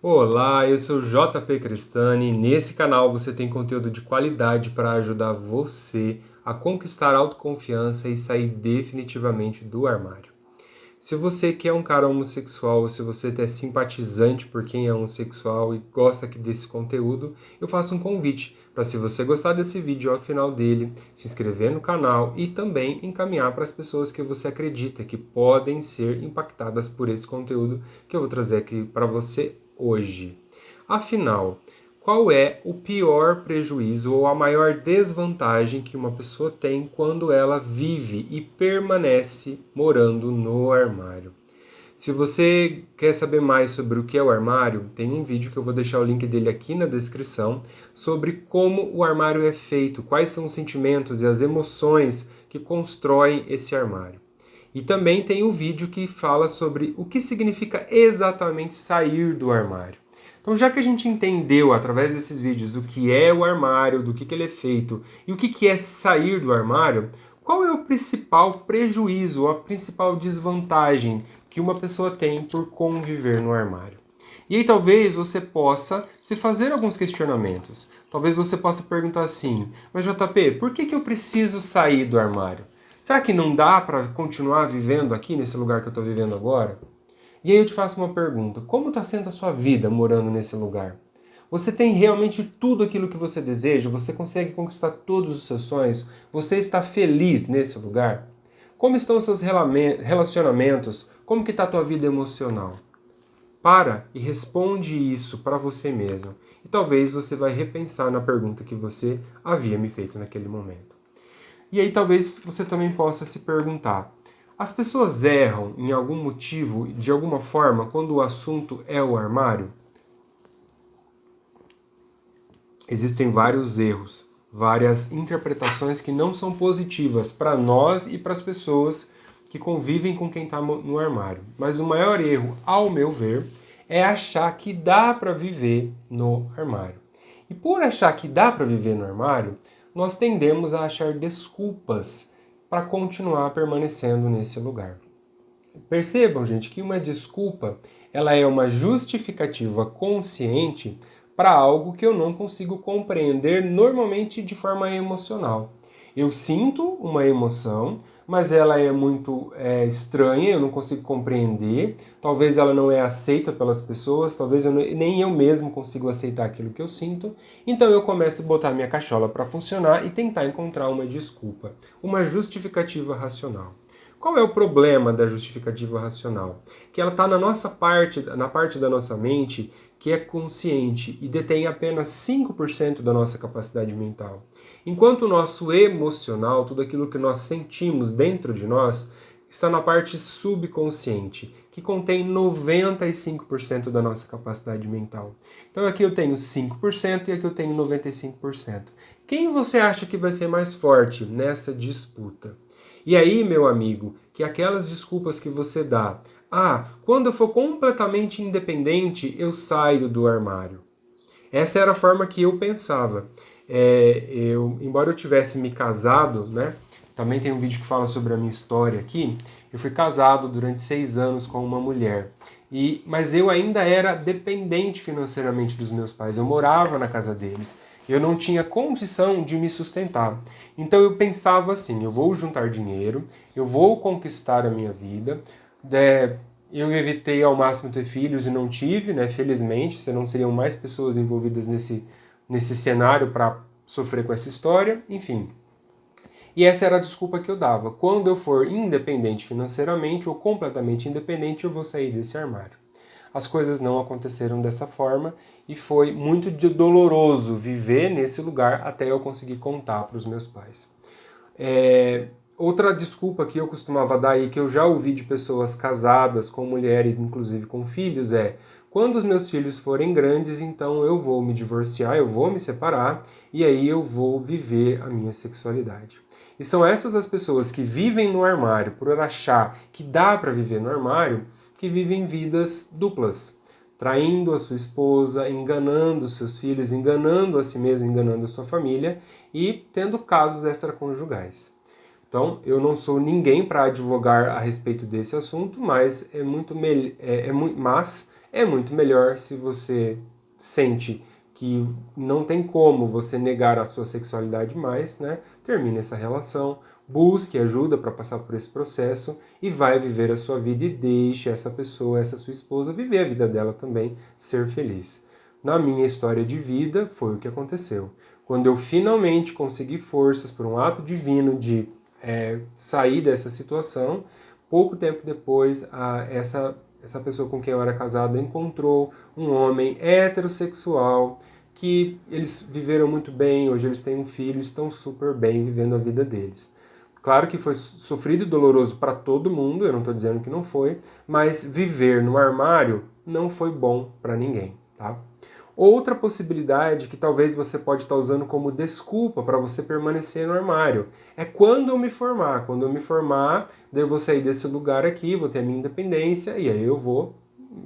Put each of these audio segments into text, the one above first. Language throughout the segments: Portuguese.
Olá, eu sou o JP Crestani e nesse canal você tem conteúdo de qualidade para ajudar você a conquistar autoconfiança e sair definitivamente do armário. Se você que é um cara homossexual ou se você é simpatizante por quem é homossexual e gosta aqui desse conteúdo, eu faço um convite para, se você gostar desse vídeo ao final dele, se inscrever no canal e também encaminhar para as pessoas que você acredita que podem ser impactadas por esse conteúdo que eu vou trazer aqui para você hoje. Afinal, qual é o pior prejuízo ou a maior desvantagem que uma pessoa tem quando ela vive e permanece morando no armário? Se você quer saber mais sobre o que é o armário, tem um vídeo que eu vou deixar o link dele aqui na descrição sobre como o armário é feito, quais são os sentimentos e as emoções que constroem esse armário. E também tem um vídeo que fala sobre o que significa exatamente sair do armário. Então, já que a gente entendeu através desses vídeos o que é o armário, do que ele é feito e o que é sair do armário, qual é o principal prejuízo ou a principal desvantagem que uma pessoa tem por conviver no armário? E aí talvez você possa se fazer alguns questionamentos. Talvez você possa perguntar assim: mas JP, por que eu preciso sair do armário? Será que não dá para continuar vivendo aqui nesse lugar que eu estou vivendo agora? E aí eu te faço uma pergunta: como está sendo a sua vida morando nesse lugar? Você tem realmente tudo aquilo que você deseja? Você consegue conquistar todos os seus sonhos? Você está feliz nesse lugar? Como estão os seus relacionamentos? Como que está a tua vida emocional? Para e responde isso para você mesmo. E talvez você vai repensar na pergunta que você havia me feito naquele momento. E aí talvez você também possa se perguntar: as pessoas erram em algum motivo, de alguma forma, quando o assunto é o armário? Existem vários erros, várias interpretações que não são positivas para nós e para as pessoas que convivem com quem está no armário. Mas o maior erro, ao meu ver, é achar que dá para viver no armário. E por achar que dá para viver no armário, nós tendemos a achar desculpas para continuar permanecendo nesse lugar. Percebam, gente, que uma desculpa, ela é uma justificativa consciente para algo que eu não consigo compreender normalmente de forma emocional. Eu sinto uma emoção, mas ela é muito estranha, eu não consigo compreender. Talvez ela não é aceita pelas pessoas, talvez nem eu mesmo consigo aceitar aquilo que eu sinto. Então eu começo a botar minha cachola para funcionar e tentar encontrar uma desculpa, uma justificativa racional. Qual é o problema da justificativa racional? Que ela está na parte da nossa mente que é consciente e detém apenas 5% da nossa capacidade mental. Enquanto o nosso emocional, tudo aquilo que nós sentimos dentro de nós, está na parte subconsciente, que contém 95% da nossa capacidade mental. Então aqui eu tenho 5% e aqui eu tenho 95%. Quem você acha que vai ser mais forte nessa disputa? E aí, meu amigo, que aquelas desculpas que você dá, quando eu for completamente independente, eu saio do armário. Essa era a forma que eu pensava. Embora eu tivesse me casado, né? Também tem um vídeo que fala sobre a minha história aqui. Eu fui casado durante 6 anos com uma mulher. Mas eu ainda era dependente financeiramente dos meus pais. Eu morava na casa deles. Eu não tinha condição de me sustentar. Então eu pensava assim: eu vou juntar dinheiro, eu vou conquistar a minha vida. Eu evitei ao máximo ter filhos e não tive, né? Felizmente, senão seriam mais pessoas envolvidas nesse cenário para sofrer com essa história. Enfim. E essa era a desculpa que eu dava: quando eu for independente financeiramente ou completamente independente, eu vou sair desse armário. As coisas não aconteceram dessa forma e foi muito doloroso viver nesse lugar até eu conseguir contar para os meus pais. Outra desculpa que eu costumava dar e que eu já ouvi de pessoas casadas com mulheres, inclusive com filhos, é: quando os meus filhos forem grandes, então eu vou me divorciar, eu vou me separar e aí eu vou viver a minha sexualidade. E são essas as pessoas que vivem no armário por achar que dá para viver no armário, que vivem vidas duplas, traindo a sua esposa, enganando os seus filhos, enganando a si mesmo, enganando a sua família e tendo casos extraconjugais. Então, eu não sou ninguém para advogar a respeito desse assunto, mas É muito melhor se você sente que não tem como você negar a sua sexualidade mais, né? Termine essa relação, busque ajuda para passar por esse processo e vai viver a sua vida e deixe essa pessoa, essa sua esposa, viver a vida dela também, ser feliz. Na minha história de vida, foi o que aconteceu. Quando eu finalmente consegui forças por um ato divino de sair dessa situação, pouco tempo depois, essa pessoa com quem eu era casado encontrou um homem heterossexual que eles viveram muito bem, hoje eles têm um filho, estão super bem vivendo a vida deles. Claro que foi sofrido e doloroso para todo mundo, eu não estou dizendo que não foi, mas viver no armário não foi bom para ninguém, tá? Outra possibilidade que talvez você pode estar usando como desculpa para você permanecer no armário é quando eu me formar. Quando eu me formar, daí eu vou sair desse lugar aqui, vou ter a minha independência e aí eu vou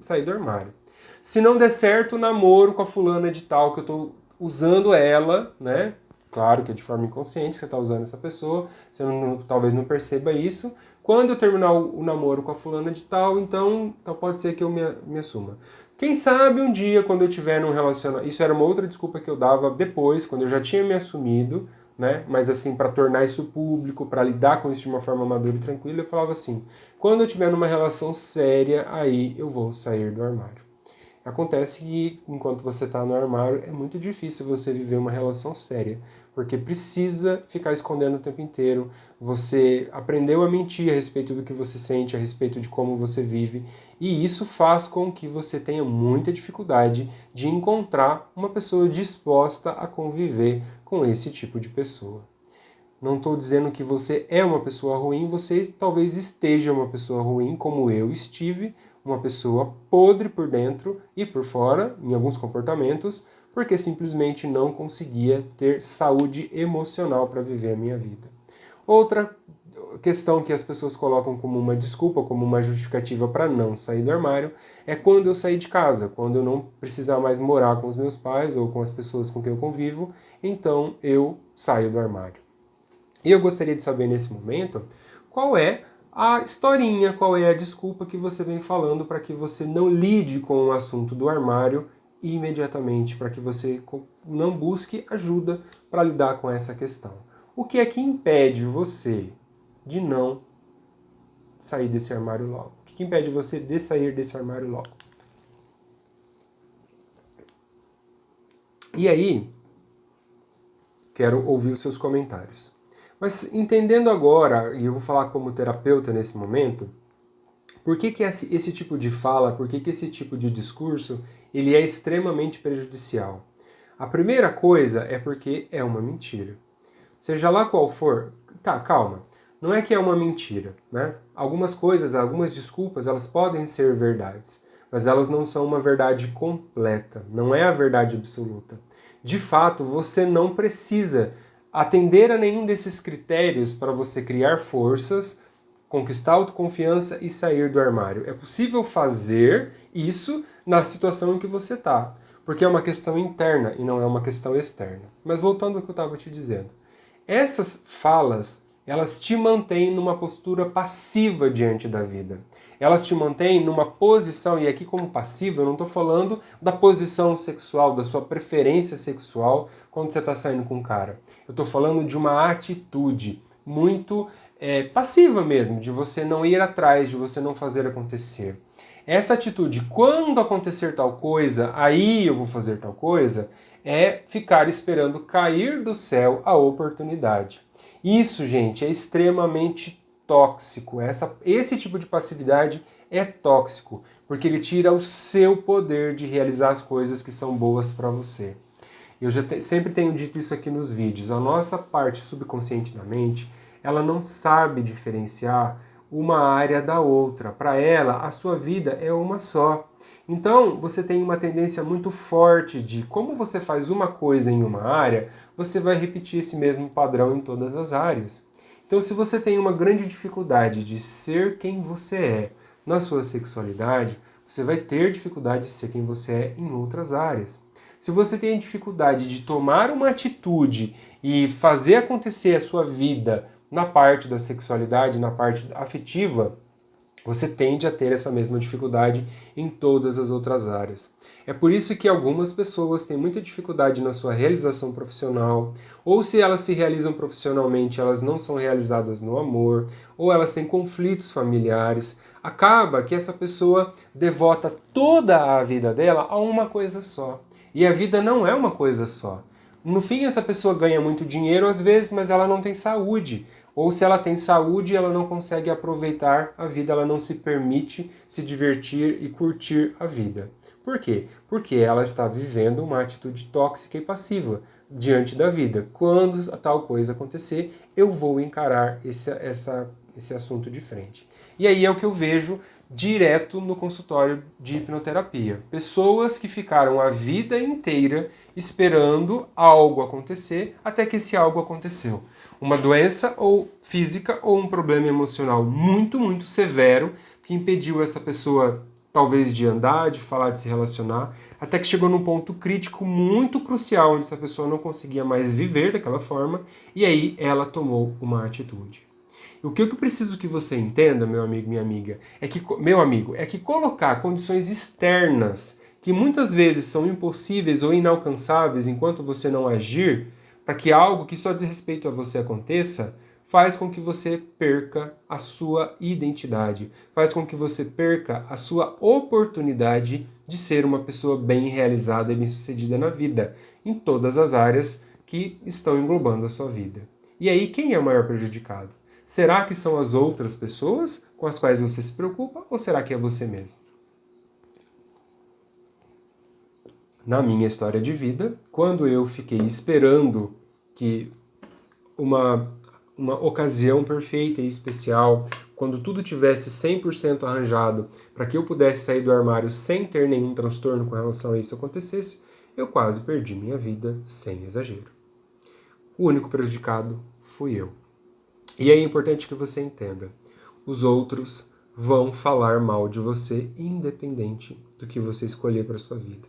sair do armário. Se não der certo o namoro com a fulana de tal, que eu estou usando ela, né? Claro que é de forma inconsciente, você está usando essa pessoa, você talvez não perceba isso. Quando eu terminar o namoro com a fulana de tal, então pode ser que eu me assuma. Quem sabe um dia, quando eu tiver num relacionamento... Isso era uma outra desculpa que eu dava depois, quando eu já tinha me assumido, né? Mas assim, para tornar isso público, para lidar com isso de uma forma madura e tranquila, eu falava assim, quando eu tiver numa relação séria, aí eu vou sair do armário. Acontece que, enquanto você está no armário, é muito difícil você viver uma relação séria, porque precisa ficar escondendo o tempo inteiro, você aprendeu a mentir a respeito do que você sente, a respeito de como você vive, e isso faz com que você tenha muita dificuldade de encontrar uma pessoa disposta a conviver com esse tipo de pessoa. Não estou dizendo que você é uma pessoa ruim, você talvez esteja uma pessoa ruim, como eu estive, uma pessoa podre por dentro e por fora, em alguns comportamentos, porque simplesmente não conseguia ter saúde emocional para viver a minha vida. Outra questão que as pessoas colocam como uma desculpa, como uma justificativa para não sair do armário, é quando eu sair de casa, quando eu não precisar mais morar com os meus pais ou com as pessoas com quem eu convivo, então eu saio do armário. E eu gostaria de saber nesse momento qual é a historinha, qual é a desculpa que você vem falando para que você não lide com o assunto do armário imediatamente, para que você não busque ajuda para lidar com essa questão. O que é que impede você de não sair desse armário logo? O que impede você de sair desse armário logo? E aí, quero ouvir os seus comentários. Mas entendendo agora, e eu vou falar como terapeuta nesse momento, por que esse tipo de fala, por que esse tipo de discurso, ele é extremamente prejudicial? A primeira coisa é porque é uma mentira. Seja lá qual for, tá, calma, não é que é uma mentira, né? Algumas coisas, algumas desculpas, elas podem ser verdades, mas elas não são uma verdade completa, não é a verdade absoluta. De fato, você não precisa atender a nenhum desses critérios para você criar forças, conquistar autoconfiança e sair do armário. É possível fazer isso na situação em que você está, porque é uma questão interna e não é uma questão externa. Mas voltando ao que eu estava te dizendo, essas falas, elas te mantêm numa postura passiva diante da vida. Elas te mantêm numa posição, e aqui como passiva eu não estou falando da posição sexual, da sua preferência sexual quando você está saindo com um cara. Eu estou falando de uma atitude muito passiva mesmo, de você não ir atrás, de você não fazer acontecer. Essa atitude, quando acontecer tal coisa, aí eu vou fazer tal coisa, é ficar esperando cair do céu a oportunidade. Isso, gente, é extremamente tóxico. Esse tipo de passividade é tóxico, porque ele tira o seu poder de realizar as coisas que são boas para você. Eu sempre tenho dito isso aqui nos vídeos. A nossa parte subconsciente da mente, ela não sabe diferenciar uma área da outra. Para ela, a sua vida é uma só. Então, você tem uma tendência muito forte de como você faz uma coisa em uma área, você vai repetir esse mesmo padrão em todas as áreas. Então, se você tem uma grande dificuldade de ser quem você é na sua sexualidade, você vai ter dificuldade de ser quem você é em outras áreas. Se você tem dificuldade de tomar uma atitude e fazer acontecer a sua vida na parte da sexualidade, na parte afetiva, você tende a ter essa mesma dificuldade em todas as outras áreas. É por isso que algumas pessoas têm muita dificuldade na sua realização profissional, ou se elas se realizam profissionalmente, elas não são realizadas no amor, ou elas têm conflitos familiares. Acaba que essa pessoa devota toda a vida dela a uma coisa só. E a vida não é uma coisa só. No fim, essa pessoa ganha muito dinheiro às vezes, mas ela não tem saúde. Ou se ela tem saúde, ela não consegue aproveitar a vida, ela não se permite se divertir e curtir a vida. Por quê? Porque ela está vivendo uma atitude tóxica e passiva diante da vida. Quando tal coisa acontecer, eu vou encarar esse assunto de frente. E aí é o que eu vejo direto no consultório de hipnoterapia. Pessoas que ficaram a vida inteira esperando algo acontecer até que esse algo aconteceu. Uma doença ou física ou um problema emocional muito, muito severo que impediu essa pessoa talvez de andar, de falar, de se relacionar, até que chegou num ponto crítico muito crucial onde essa pessoa não conseguia mais viver daquela forma e aí ela tomou uma atitude. O que eu preciso que você entenda, meu amigo, minha amiga, é que colocar condições externas que muitas vezes são impossíveis ou inalcançáveis enquanto você não agir, para que algo que só diz respeito a você aconteça, faz com que você perca a sua identidade, faz com que você perca a sua oportunidade de ser uma pessoa bem realizada e bem-sucedida na vida, em todas as áreas que estão englobando a sua vida. E aí, quem é o maior prejudicado? Será que são as outras pessoas com as quais você se preocupa ou será que é você mesmo? Na minha história de vida, quando eu fiquei esperando que uma ocasião perfeita e especial, quando tudo tivesse 100% arranjado para que eu pudesse sair do armário sem ter nenhum transtorno com relação a isso acontecesse, eu quase perdi minha vida sem exagero. O único prejudicado fui eu. E é importante que você entenda, os outros vão falar mal de você independente do que você escolher para sua vida.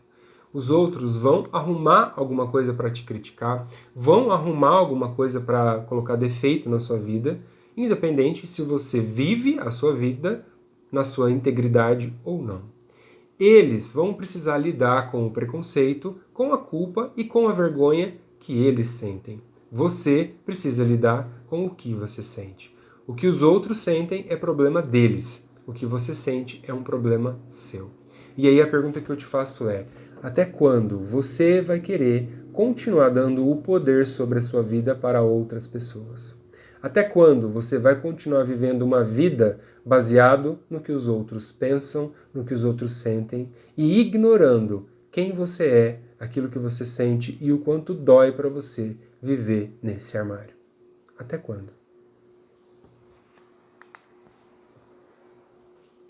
Os outros vão arrumar alguma coisa para te criticar, vão arrumar alguma coisa para colocar defeito na sua vida, independente se você vive a sua vida na sua integridade ou não. Eles vão precisar lidar com o preconceito, com a culpa e com a vergonha que eles sentem. Você precisa lidar com o que você sente. O que os outros sentem é problema deles. O que você sente é um problema seu. E aí a pergunta que eu te faço é: até quando você vai querer continuar dando o poder sobre a sua vida para outras pessoas? Até quando você vai continuar vivendo uma vida baseado no que os outros pensam, no que os outros sentem e ignorando quem você é, aquilo que você sente e o quanto dói para você viver nesse armário? Até quando?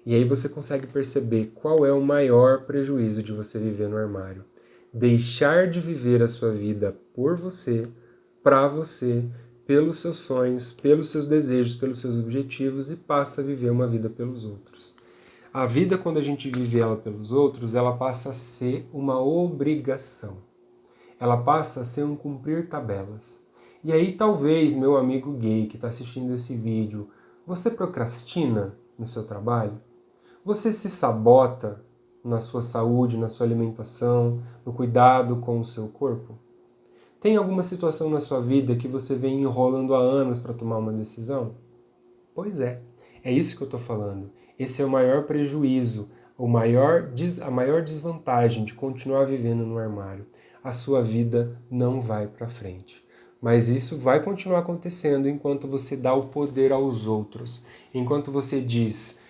E aí você consegue perceber qual é o maior prejuízo de você viver no armário. Deixar de viver a sua vida por você, para você, pelos seus sonhos, pelos seus desejos, pelos seus objetivos e passa a viver uma vida pelos outros. A vida, quando a gente vive ela pelos outros, ela passa a ser uma obrigação. Ela passa a ser um cumprir tabelas. E aí talvez, meu amigo gay que está assistindo esse vídeo, você procrastina no seu trabalho? Você se sabota na sua saúde, na sua alimentação, no cuidado com o seu corpo? Tem alguma situação na sua vida que você vem enrolando há anos para tomar uma decisão? Pois é isso que eu estou falando. Esse é o maior prejuízo, a maior desvantagem de continuar vivendo no armário. A sua vida não vai para frente. Mas isso vai continuar acontecendo enquanto você dá o poder aos outros. Enquanto você diz,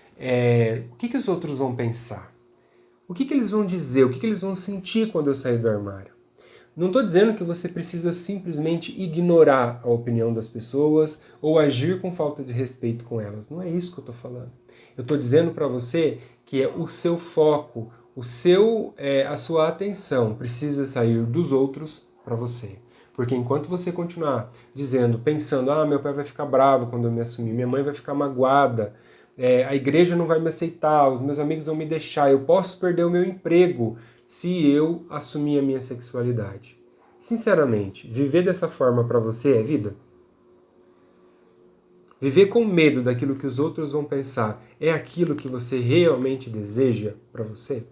o que os outros vão pensar? O que eles vão dizer? O que eles vão sentir quando eu sair do armário? Não estou dizendo que você precisa simplesmente ignorar a opinião das pessoas ou agir com falta de respeito com elas. Não é isso que eu estou falando. Eu estou dizendo para você que é o seu foco, a sua atenção precisa sair dos outros para você. Porque enquanto você continuar dizendo, pensando, meu pai vai ficar bravo quando eu me assumir, minha mãe vai ficar magoada, a igreja não vai me aceitar, os meus amigos vão me deixar, eu posso perder o meu emprego se eu assumir a minha sexualidade. Sinceramente, viver dessa forma para você é vida? Viver com medo daquilo que os outros vão pensar é aquilo que você realmente deseja para você?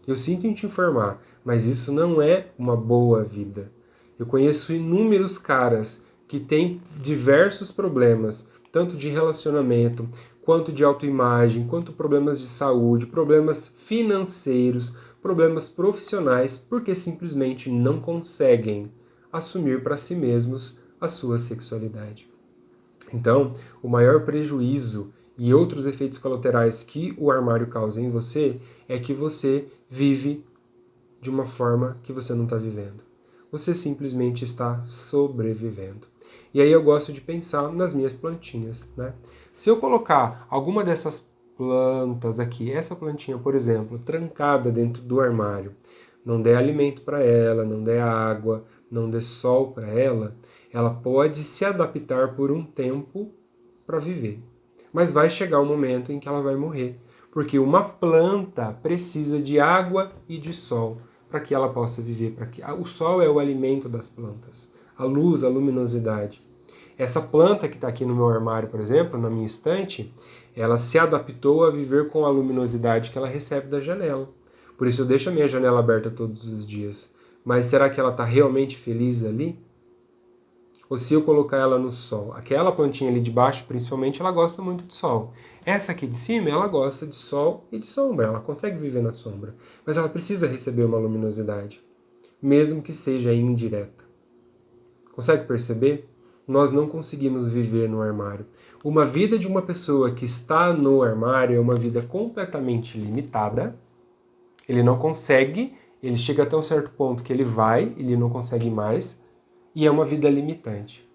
Eu sinto em te informar, mas isso não é uma boa vida. Eu conheço inúmeros caras que têm diversos problemas, tanto de relacionamento, quanto de autoimagem, quanto problemas de saúde, problemas financeiros, problemas profissionais, porque simplesmente não conseguem assumir para si mesmos a sua sexualidade. Então, o maior prejuízo e outros efeitos colaterais que o armário causa em você é que você vive de uma forma que você não está vivendo. Você simplesmente está sobrevivendo. E aí eu gosto de pensar nas minhas plantinhas, né? Se eu colocar alguma dessas plantas aqui, essa plantinha, por exemplo, trancada dentro do armário, não der alimento para ela, não der água, não der sol para ela, ela pode se adaptar por um tempo para viver. Mas vai chegar um momento em que ela vai morrer, porque uma planta precisa de água e de sol para que ela possa viver. O sol é o alimento das plantas, a luz, a luminosidade. Essa planta que está aqui no meu armário, por exemplo, na minha estante, ela se adaptou a viver com a luminosidade que ela recebe da janela. Por isso eu deixo a minha janela aberta todos os dias. Mas será que ela está realmente feliz ali? Ou se eu colocar ela no sol? Aquela plantinha ali de baixo, principalmente, ela gosta muito de sol. Essa aqui de cima, ela gosta de sol e de sombra. Ela consegue viver na sombra. Mas ela precisa receber uma luminosidade, mesmo que seja indireta. Consegue perceber? Nós não conseguimos viver no armário. Uma vida de uma pessoa que está no armário é uma vida completamente limitada. Ele não consegue, ele chega até um certo ponto que ele não consegue mais, e é uma vida limitante,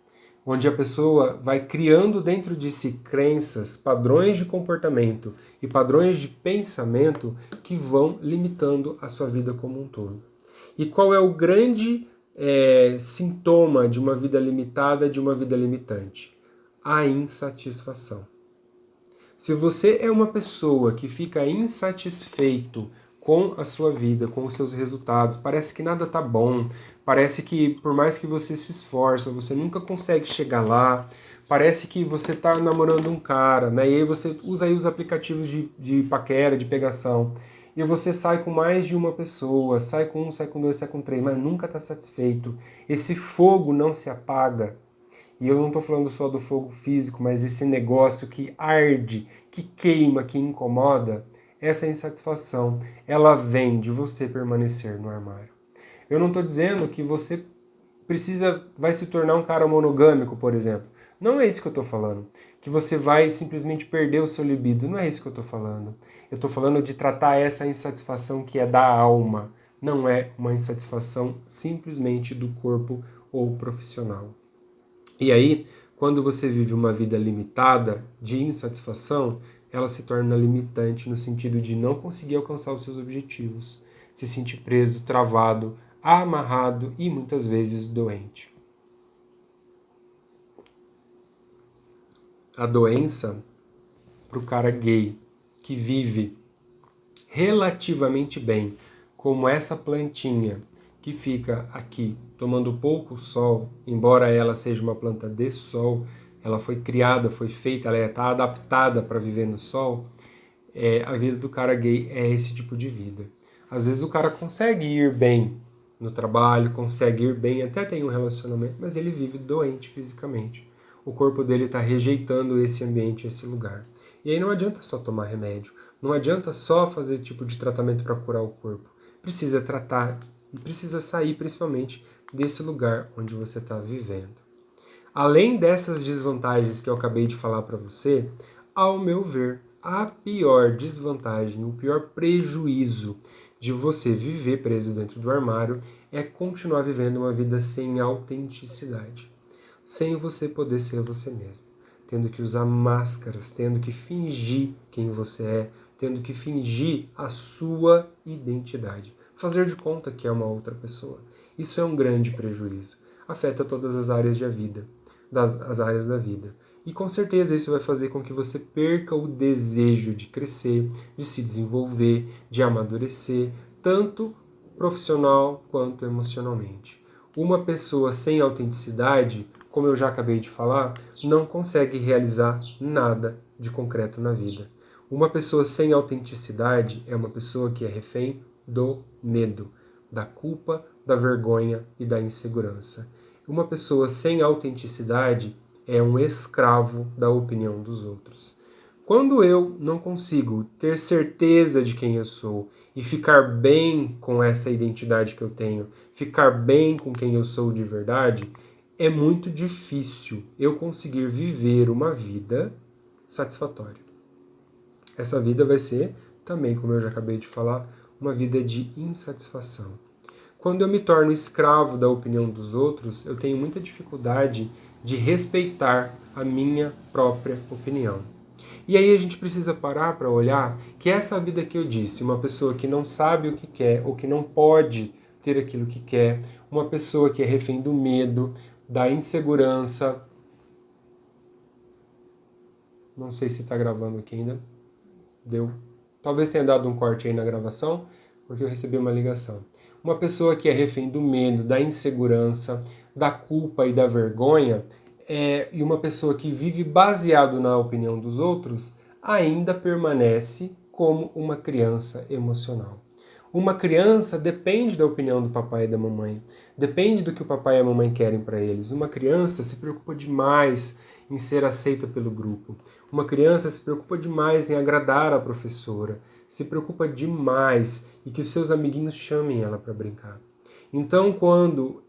onde a pessoa vai criando dentro de si crenças, padrões de comportamento e padrões de pensamento que vão limitando a sua vida como um todo. E qual é o grande sintoma de uma vida limitada, de uma vida limitante? A insatisfação. Se você é uma pessoa que fica insatisfeito com a sua vida, com os seus resultados, parece que nada tá bom, parece que por mais que você se esforça, você nunca consegue chegar lá, parece que você tá namorando um cara, né? E aí você usa aí os aplicativos de paquera, de pegação, e você sai com mais de uma pessoa, sai com um, sai com dois, sai com três, mas nunca tá satisfeito. Esse fogo não se apaga. E eu não estou falando só do fogo físico, mas esse negócio que arde, que queima, que incomoda, essa insatisfação, ela vem de você permanecer no armário. Eu não estou dizendo que você vai se tornar um cara monogâmico, por exemplo. Não é isso que eu estou falando. Que você vai simplesmente perder o seu libido. Não é isso que eu estou falando. Eu estou falando de tratar essa insatisfação que é da alma. Não é uma insatisfação simplesmente do corpo ou profissional. E aí, quando você vive uma vida limitada de insatisfação, ela se torna limitante no sentido de não conseguir alcançar os seus objetivos, se sentir preso, travado, amarrado e muitas vezes doente. A doença para o cara gay que vive relativamente bem, como essa plantinha que fica aqui tomando pouco sol, embora ela seja uma planta de sol, ela foi criada, foi feita, ela está adaptada para viver no sol, a vida do cara gay é esse tipo de vida. Às vezes o cara consegue ir bem no trabalho, consegue ir bem, até tem um relacionamento, mas ele vive doente fisicamente. O corpo dele está rejeitando esse ambiente, esse lugar. E aí não adianta só tomar remédio, não adianta só fazer tipo de tratamento para curar o corpo. Precisa tratar e precisa sair principalmente desse lugar onde você está vivendo. Além dessas desvantagens que eu acabei de falar para você, ao meu ver, a pior desvantagem, o pior prejuízo de você viver preso dentro do armário é continuar vivendo uma vida sem autenticidade, sem você poder ser você mesmo, tendo que usar máscaras, tendo que fingir quem você é, tendo que fingir a sua identidade, fazer de conta que é uma outra pessoa. Isso é um grande prejuízo. Afeta todas as áreas da vida, as áreas da vida. E com certeza isso vai fazer com que você perca o desejo de crescer, de se desenvolver, de amadurecer, tanto profissional quanto emocionalmente. Uma pessoa sem autenticidade como eu já acabei de falar, não consegue realizar nada de concreto na vida. Uma pessoa sem autenticidade é uma pessoa que é refém do medo, da culpa, da vergonha e da insegurança. Uma pessoa sem autenticidade é um escravo da opinião dos outros. Quando eu não consigo ter certeza de quem eu sou e ficar bem com essa identidade que eu tenho, ficar bem com quem eu sou de verdade, é muito difícil eu conseguir viver uma vida satisfatória. Essa vida vai ser, também, como eu já acabei de falar, uma vida de insatisfação. Quando eu me torno escravo da opinião dos outros, eu tenho muita dificuldade de respeitar a minha própria opinião. E aí a gente precisa parar para olhar que essa vida que eu disse, uma pessoa que não sabe o que quer ou que não pode ter aquilo que quer, uma pessoa que é refém do medo, da insegurança. Não sei se está gravando aqui ainda. Deu. Talvez tenha dado um corte aí na gravação, porque eu recebi uma ligação. Uma pessoa que é refém do medo, da insegurança, da culpa e da vergonha, e uma pessoa que vive baseado na opinião dos outros, ainda permanece como uma criança emocional. Uma criança depende da opinião do papai e da mamãe, depende do que o papai e a mamãe querem para eles. Uma criança se preocupa demais em ser aceita pelo grupo. Uma criança se preocupa demais em agradar a professora, se preocupa demais e que os seus amiguinhos chamem ela para brincar. Então, quando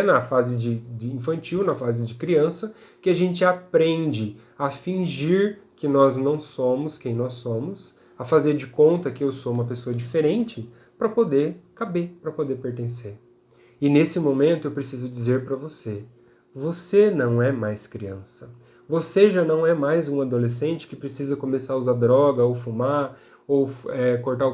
na fase de infantil, na fase de criança, que a gente aprende a fingir que nós não somos quem nós somos, a fazer de conta que eu sou uma pessoa diferente para poder caber, para poder pertencer. E nesse momento eu preciso dizer para você, você não é mais criança. Você já não é mais um adolescente que precisa começar a usar droga, ou fumar, ou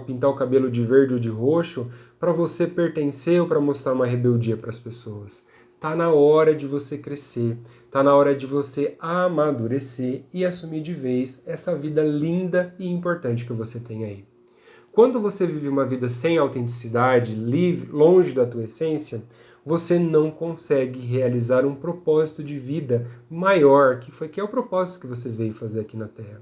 pintar o cabelo de verde ou de roxo para você pertencer ou para mostrar uma rebeldia para as pessoas. Tá na hora de você crescer, tá na hora de você amadurecer e assumir de vez essa vida linda e importante que você tem aí. Quando você vive uma vida sem autenticidade, livre, longe da tua essência, você não consegue realizar um propósito de vida maior, que é o propósito que você veio fazer aqui na Terra.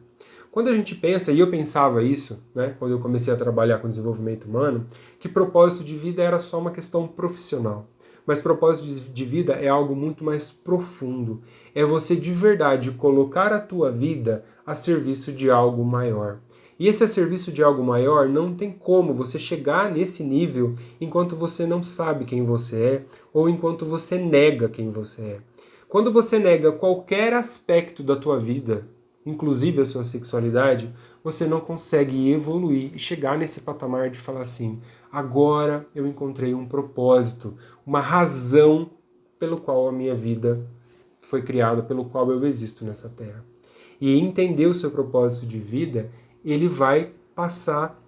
Quando a gente pensa, e eu pensava isso, né, quando eu comecei a trabalhar com desenvolvimento humano, que propósito de vida era só uma questão profissional. Mas propósito de vida é algo muito mais profundo. É você de verdade colocar a tua vida a serviço de algo maior. E esse a serviço de algo maior não tem como você chegar nesse nível enquanto você não sabe quem você é ou enquanto você nega quem você é. Quando você nega qualquer aspecto da tua vida, inclusive a sua sexualidade, você não consegue evoluir e chegar nesse patamar de falar assim, agora eu encontrei um propósito, uma razão pelo qual a minha vida foi criada, pelo qual eu existo nessa terra. E entender o seu propósito de vida, ele vai passar,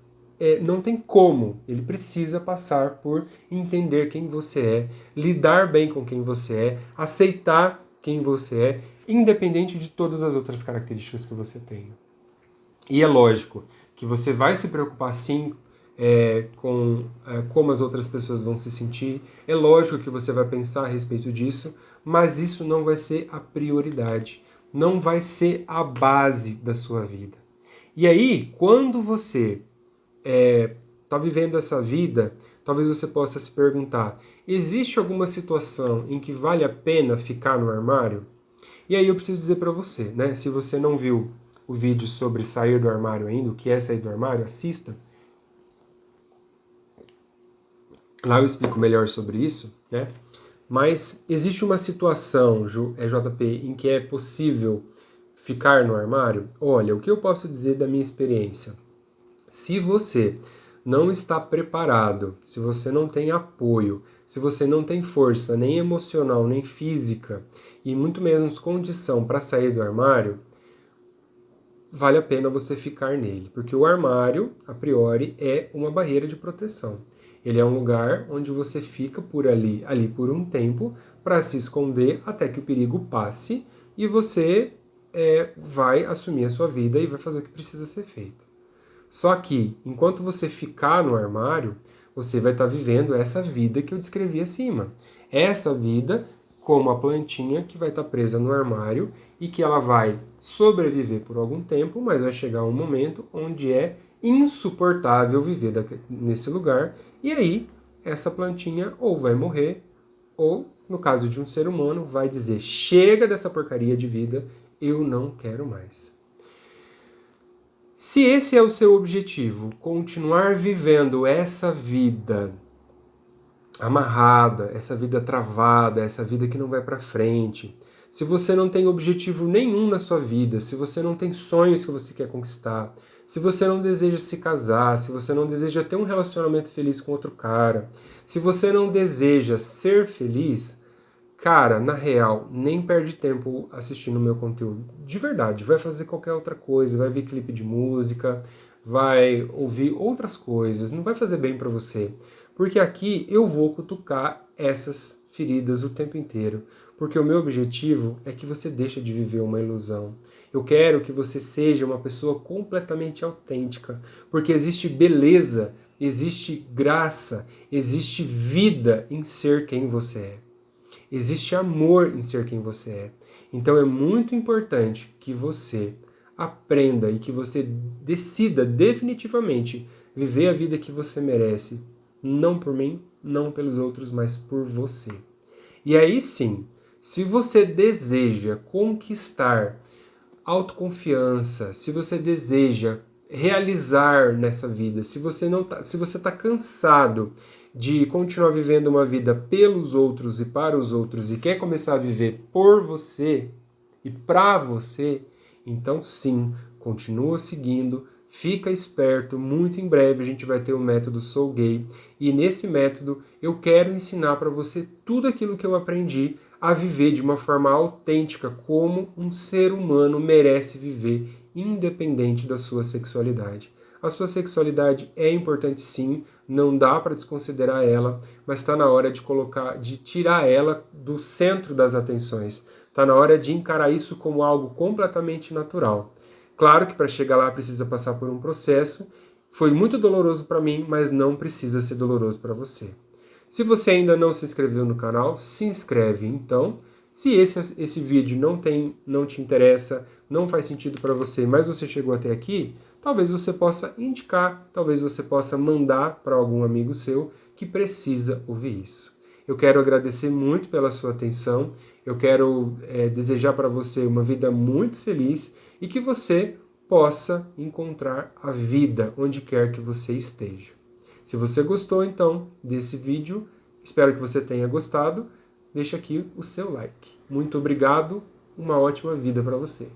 não tem como, ele precisa passar por entender quem você é, lidar bem com quem você é, aceitar quem você é, independente de todas as outras características que você tenha. E é lógico que você vai se preocupar sim com como as outras pessoas vão se sentir, é lógico que você vai pensar a respeito disso, mas isso não vai ser a prioridade, não vai ser a base da sua vida. E aí, quando você está vivendo essa vida, talvez você possa se perguntar, existe alguma situação em que vale a pena ficar no armário? E aí eu preciso dizer para você, né? Se você não viu o vídeo sobre sair do armário ainda, o que é sair do armário, assista. Lá eu explico melhor sobre isso, né? Mas existe uma situação, JP, em que é possível ficar no armário? Olha, o que eu posso dizer da minha experiência? Se você não está preparado, se você não tem apoio, se você não tem força nem emocional, nem física, e muito menos condição para sair do armário, vale a pena você ficar nele. Porque o armário, a priori, é uma barreira de proteção. Ele é um lugar onde você fica por ali por um tempo para se esconder até que o perigo passe e você vai assumir a sua vida e vai fazer o que precisa ser feito. Só que, enquanto você ficar no armário, você vai estar vivendo essa vida que eu descrevi acima. Essa vida como a plantinha que vai estar presa no armário e que ela vai sobreviver por algum tempo, mas vai chegar um momento onde é insuportável viver nesse lugar, e aí essa plantinha ou vai morrer, ou, no caso de um ser humano, vai dizer: chega dessa porcaria de vida, eu não quero mais. Se esse é o seu objetivo, continuar vivendo essa vida amarrada, essa vida travada, essa vida que não vai para frente, se você não tem objetivo nenhum na sua vida, se você não tem sonhos que você quer conquistar, se você não deseja se casar, se você não deseja ter um relacionamento feliz com outro cara, se você não deseja ser feliz, cara, na real, nem perde tempo assistindo o meu conteúdo. De verdade, vai fazer qualquer outra coisa, vai ver clipe de música, vai ouvir outras coisas, não vai fazer bem para você. Porque aqui eu vou cutucar essas feridas o tempo inteiro. Porque o meu objetivo é que você deixe de viver uma ilusão. Eu quero que você seja uma pessoa completamente autêntica. Porque existe beleza, existe graça, existe vida em ser quem você é. Existe amor em ser quem você é. Então é muito importante que você aprenda e que você decida definitivamente viver a vida que você merece, não por mim, não pelos outros, mas por você. E aí sim, se você deseja conquistar autoconfiança, se você deseja realizar nessa vida, se você está cansado de continuar vivendo uma vida pelos outros e para os outros e quer começar a viver por você e para você, então sim, continua seguindo, fica esperto, muito em breve a gente vai ter o método Sou Gay, e nesse método eu quero ensinar para você tudo aquilo que eu aprendi a viver de uma forma autêntica, como um ser humano merece viver, independente da sua sexualidade. A sua sexualidade é importante sim, não dá para desconsiderar ela, mas está na hora de tirar ela do centro das atenções. Está na hora de encarar isso como algo completamente natural. Claro que para chegar lá precisa passar por um processo. Foi muito doloroso para mim, mas não precisa ser doloroso para você. Se você ainda não se inscreveu no canal, se inscreve então. Se esse vídeo não te interessa, não faz sentido para você, mas você chegou até aqui, talvez você possa indicar, talvez você possa mandar para algum amigo seu que precisa ouvir isso. Eu quero agradecer muito pela sua atenção, eu quero desejar para você uma vida muito feliz e que você possa encontrar a vida onde quer que você esteja. Se você gostou, então, desse vídeo, espero que você tenha gostado, deixa aqui o seu like. Muito obrigado, uma ótima vida para você.